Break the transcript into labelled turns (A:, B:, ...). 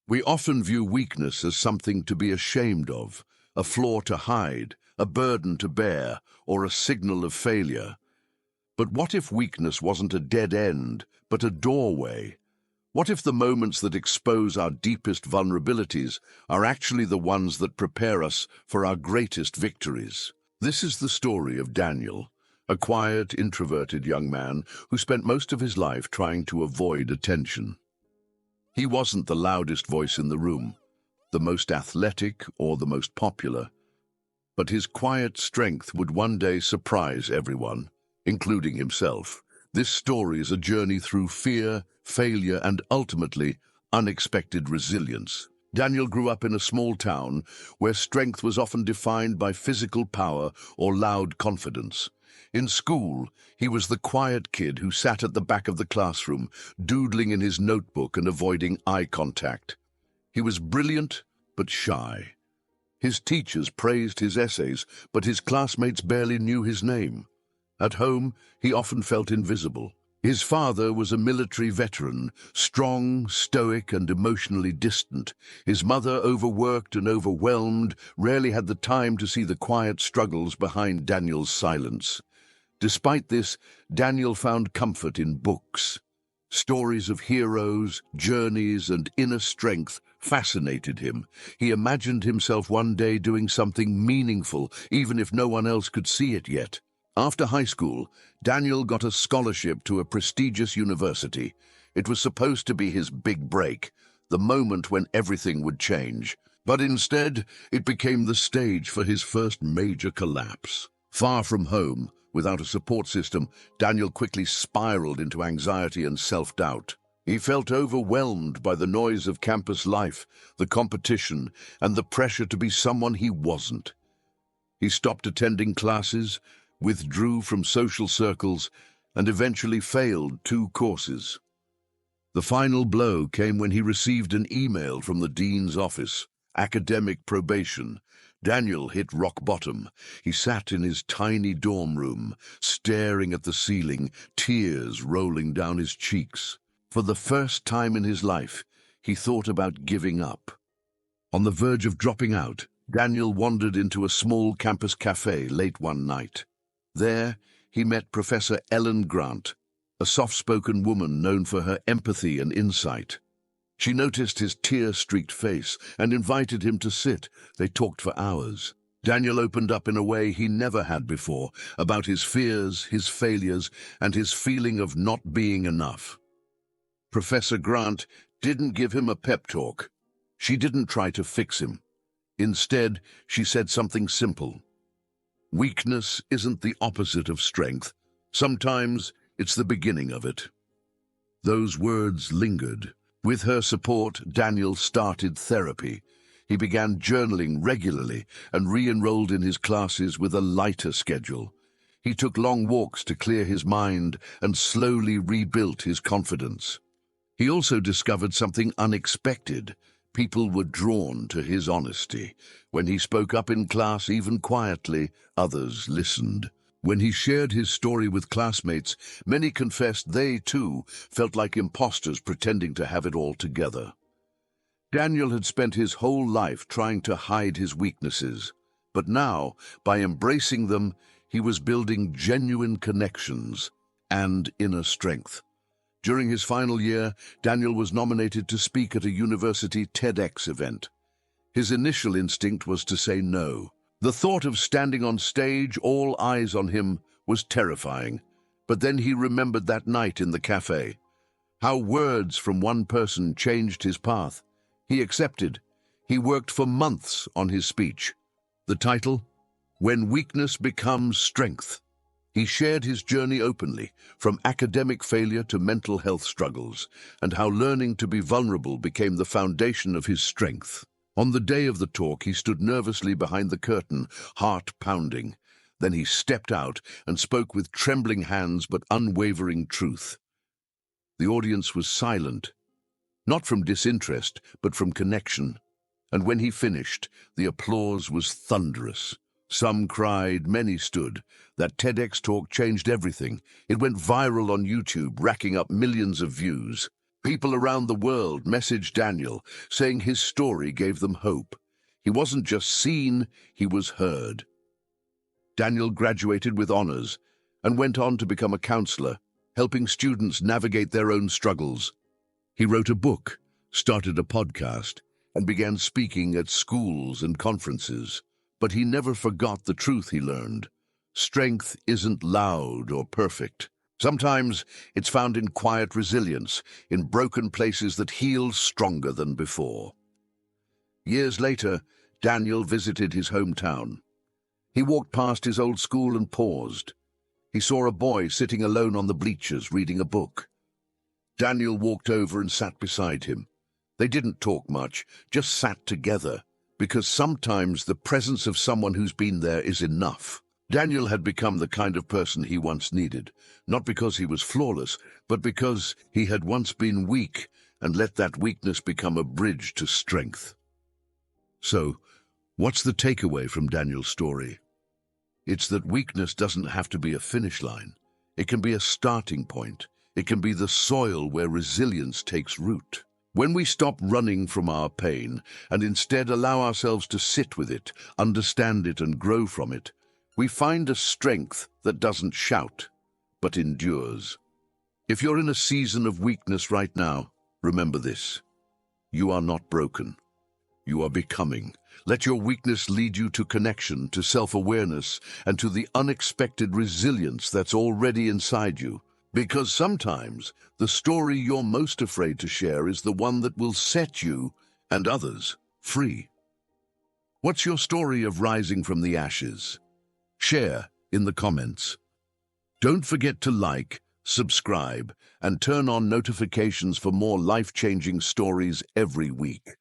A: We often view weakness as something to be ashamed of, a flaw to hide, a burden to bear, or a signal of failure. But what if weakness wasn't a dead end, but a doorway? What if the moments that expose our deepest vulnerabilities are actually the ones that prepare us for our greatest victories? This is the story of Daniel, a quiet, introverted young man who spent most of his life trying to avoid attention. He wasn't the loudest voice in the room, the most athletic or the most popular, but his quiet strength would one day surprise everyone, including himself. This story is a journey through fear, failure, and ultimately, unexpected resilience. Daniel grew up in a small town where strength was often defined by physical power or loud confidence. In school, he was the quiet kid who sat at the back of the classroom, doodling in his notebook and avoiding eye contact. He was brilliant, but shy. His teachers praised his essays, but his classmates barely knew his name. At home, he often felt invisible. His father was a military veteran, strong, stoic, and emotionally distant. His mother, overworked and overwhelmed, rarely had the time to see the quiet struggles behind Daniel's silence. Despite this, Daniel found comfort in books. Stories of heroes, journeys, and inner strength fascinated him. He imagined himself one day doing something meaningful, even if no one else could see it yet. After high school, Daniel got a scholarship to a prestigious university. It was supposed to be his big break, the moment when everything would change. But instead, it became the stage for his first major collapse. Far from home, without a support system, Daniel quickly spiraled into anxiety and self-doubt. He felt overwhelmed by the noise of campus life, the competition, and the pressure to be someone he wasn't. He stopped attending classes, withdrew from social circles, and eventually failed 2 courses. The final blow came when he received an email from the dean's office: academic probation. Daniel hit rock bottom. He sat in his tiny dorm room, staring at the ceiling, tears rolling down his cheeks. For the first time in his life, he thought about giving up. On the verge of dropping out, Daniel wandered into a small campus cafe late one night. There, he met Professor Ellen Grant, a soft-spoken woman known for her empathy and insight. She noticed his tear-streaked face and invited him to sit. They talked for hours. Daniel opened up in a way he never had before, about his fears, his failures, and his feeling of not being enough. Professor Grant didn't give him a pep talk. She didn't try to fix him. Instead, she said something simple. Weakness isn't the opposite of strength. Sometimes it's the beginning of it. Those words lingered. With her support, Daniel started therapy. He began journaling regularly and re-enrolled in his classes with a lighter schedule. He took long walks to clear his mind and slowly rebuilt his confidence. He also discovered something unexpected. People were drawn to his honesty. When he spoke up in class, even quietly, others listened. When he shared his story with classmates, many confessed they, too, felt like imposters pretending to have it all together. Daniel had spent his whole life trying to hide his weaknesses, but now, by embracing them, he was building genuine connections and inner strength. During his final year, Daniel was nominated to speak at a university TEDx event. His initial instinct was to say no. The thought of standing on stage, all eyes on him, was terrifying. But then he remembered that night in the cafe. How words from one person changed his path. He accepted. He worked for months on his speech. The title? When Weakness Becomes Strength. He shared his journey openly, from academic failure to mental health struggles, and how learning to be vulnerable became the foundation of his strength. On the day of the talk, he stood nervously behind the curtain, heart pounding. Then he stepped out and spoke with trembling hands but unwavering truth. The audience was silent, not from disinterest, but from connection. And when he finished, the applause was thunderous. Some cried, many stood. That TEDx talk changed everything. It went viral on YouTube, racking up millions of views. People around the world messaged Daniel, saying his story gave them hope. He wasn't just seen, he was heard. Daniel graduated with honors and went on to become a counselor, helping students navigate their own struggles. He wrote a book, started a podcast, and began speaking at schools and conferences. But he never forgot the truth he learned. Strength isn't loud or perfect. Sometimes it's found in quiet resilience, in broken places that heal stronger than before. Years later, Daniel visited his hometown. He walked past his old school and paused. He saw a boy sitting alone on the bleachers reading a book. Daniel walked over and sat beside him. They didn't talk much, just sat together, because sometimes the presence of someone who's been there is enough. Daniel had become the kind of person he once needed, not because he was flawless, but because he had once been weak and let that weakness become a bridge to strength. So, what's the takeaway from Daniel's story? It's that weakness doesn't have to be a finish line. It can be a starting point. It can be the soil where resilience takes root. When we stop running from our pain and instead allow ourselves to sit with it, understand it, and grow from it, we find a strength that doesn't shout, but endures. If you're in a season of weakness right now, remember this: you are not broken. You are becoming. Let your weakness lead you to connection, to self-awareness, and to the unexpected resilience that's already inside you. Because sometimes the story you're most afraid to share is the one that will set you and others free. What's your story of rising from the ashes? Share in the comments. Don't forget to like, subscribe, and turn on notifications for more life-changing stories every week.